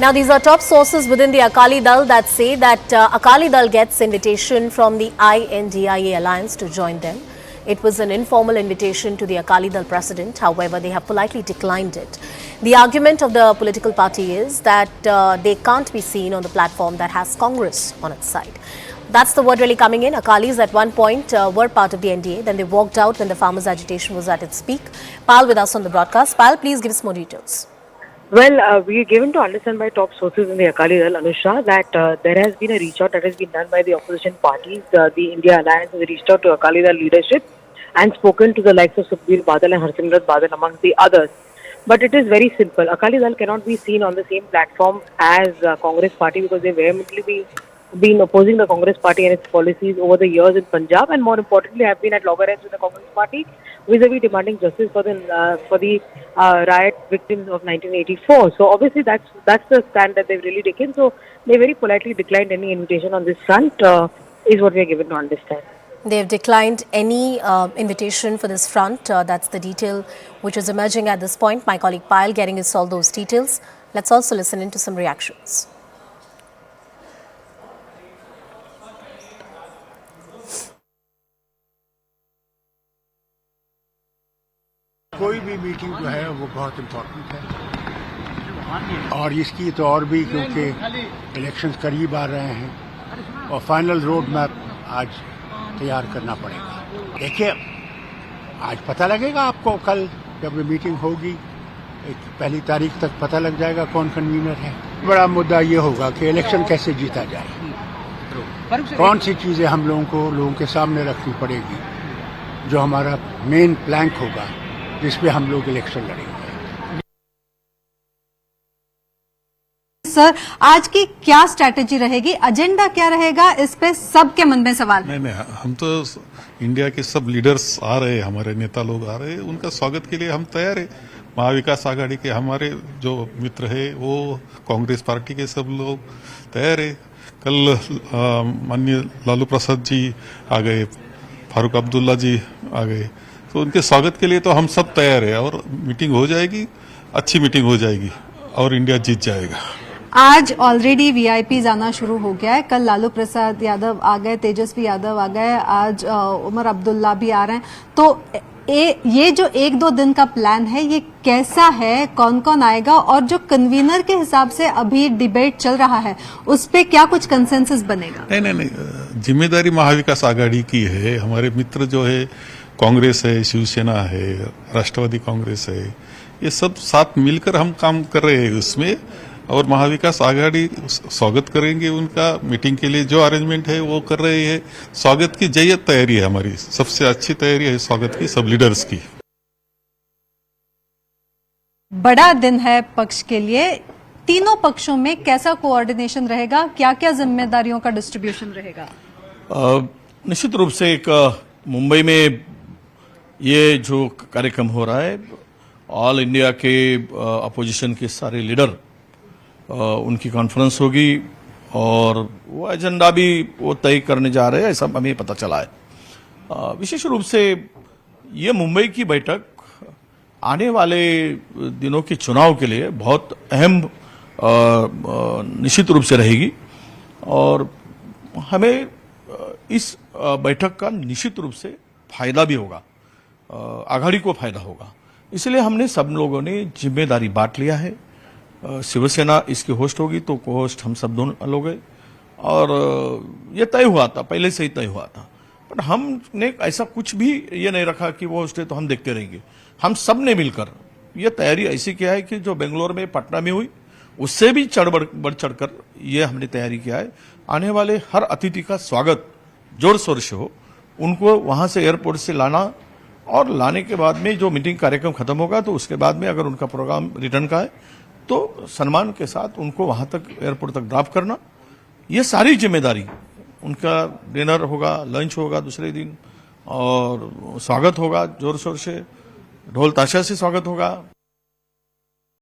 Now, these are top sources within the Akali Dal that say that Akali Dal gets invitation from the INDIA alliance to join them. It was an informal invitation to the Akali Dal president. However, they have politely declined it. The argument of the political party is that they can't be seen on the platform that has Congress on its side. That's the word really coming in. Akalis at one point were part of the NDA. Then they walked out when the farmers' agitation was at its peak. Pal with us on the broadcast. Pal, please give us more details. Well, we are given to understand by top sources in the Akali Dal, Anusha, that there has been a reach out that has been done by the opposition parties. The India Alliance has reached out to Akali Dal leadership and spoken to the likes of Sukhbir Badal and Harsimrat Badal amongst the others. But it is very simple. Akali Dal cannot be seen on the same platform as Congress party because they vehemently been opposing the Congress party and its policies over the years in Punjab, and more importantly have been at loggerheads with the Congress party vis-a-vis demanding justice for the riot victims of 1984. So obviously that's the stand that they've really taken. So they very politely declined any invitation on this front, is what we are given to understand. They have declined any invitation for this front. That's the detail which is emerging at this point. My colleague Payal getting us all those details. Let's also listen into some reactions. कोई भी meeting जो है वो बहुत important है और इसकी तो और भी क्योंकि इलेक्शंस करीब आ रहे हैं और फाइनल रोड मैप आज तैयार करना पड़ेगा। देखिए आज पता लगेगा आपको, कल जब ये मीटिंग होगी 1 तारीख तक पता लग जाएगा कौन कन्वीनर है। बड़ा मुद्दा ये होगा कि इलेक्शन कैसे जीता जाए, कौन सी चीज़ें हम लोगों के सामने रखनी पड़ेगी, जो हमारा मेन प्लैंक होगा जिस पे हम लोग इलेक्शन लड़ेंगे। सर, आज की क्या स्ट्रैटेजी रहेगी, एजेंडा क्या रहेगा, इस पे सबके मन में सवाल। नहीं, हम तो इंडिया के सब लीडर्स आ रहे हैं, हमारे नेता लोग आ रहे हैं, उनका स्वागत के लिए हम तैयार है। महाविकास आघाड़ी के हमारे जो मित्र है वो कांग्रेस पार्टी के सब लोग तैयार है। कल माननीय लालू प्रसाद जी आ गए, फारूक अब्दुल्ला जी आ गए, तो उनके स्वागत के लिए तो हम सब तैयार है और मीटिंग हो जाएगी, अच्छी मीटिंग हो जाएगी और इंडिया जीत जाएगा। आज ऑलरेडी वीआईपी आना शुरू हो गया है। कल लालू प्रसाद यादव आ गए, तेजस्वी यादव आ गए, आज उमर अब्दुल्ला भी आ रहे हैं। तो ये जो 1-2 दिन का प्लान है ये कैसा है, कौन कौन आएगा, और जो कन्वीनर के हिसाब से अभी डिबेट चल रहा है उस पे क्या कुछ कंसेंसस बनेगा? नहीं, जिम्मेदारी महाविकास आघाड़ी की है। हमारे मित्र जो है कांग्रेस है, शिवसेना है, राष्ट्रवादी कांग्रेस है, ये सब साथ मिलकर हम काम कर रहे हैं उसमें, और महाविकास आघाड़ी स्वागत करेंगे उनका। मीटिंग के लिए जो अरेंजमेंट है वो कर रहे हैं। स्वागत की जय्यत तैयारी है, हमारी सबसे अच्छी तैयारी है स्वागत की, सब लीडर्स की। बड़ा दिन है पक्ष के लिए, तीनों पक्षों में कैसा कोऑर्डिनेशन रहेगा, क्या क्या जिम्मेदारियों का डिस्ट्रीब्यूशन रहेगा? निश्चित रूप से एक मुंबई में ये जो कार्यक्रम हो रहा है, ऑल इंडिया के अपोजिशन के सारे लीडर उनकी कॉन्फ्रेंस होगी और वो एजेंडा भी वो तय करने जा रहे हैं, ऐसा हमें पता चला है। विशेष रूप से ये मुंबई की बैठक आने वाले दिनों के चुनाव के लिए बहुत अहम निश्चित रूप से रहेगी और हमें इस बैठक का निश्चित रूप से फायदा भी होगा, आघाड़ी को फायदा होगा। इसलिए हमने सब लोगों ने जिम्मेदारी बांट लिया है। शिवसेना इसकी होस्ट होगी तो को होस्ट हम सब दोनों लोग हैं और ये तय हुआ था, पहले से ही तय हुआ था, पर हमने ऐसा कुछ भी ये नहीं रखा कि वो होस्ट है तो हम देखते रहेंगे। हम सब ने मिलकर ये तैयारी ऐसी किया है कि जो बेंगलोर में, पटना में हुई उससे भी बढ़ चढ़कर ये हमने तैयारी किया है। आने वाले हर अतिथि का स्वागत जोर शोर से हो, उनको वहां से एयरपोर्ट से लाना और लाने के बाद में जो मीटिंग कार्यक्रम खत्म होगा तो उसके बाद में अगर उनका प्रोग्राम रिटर्न का है तो सम्मान के साथ उनको वहां तक एयरपोर्ट तक ड्रॉप करना, ये सारी जिम्मेदारी। उनका डिनर होगा, लंच होगा दूसरे दिन और स्वागत होगा जोर शोर से, ढोल ताशा से स्वागत होगा।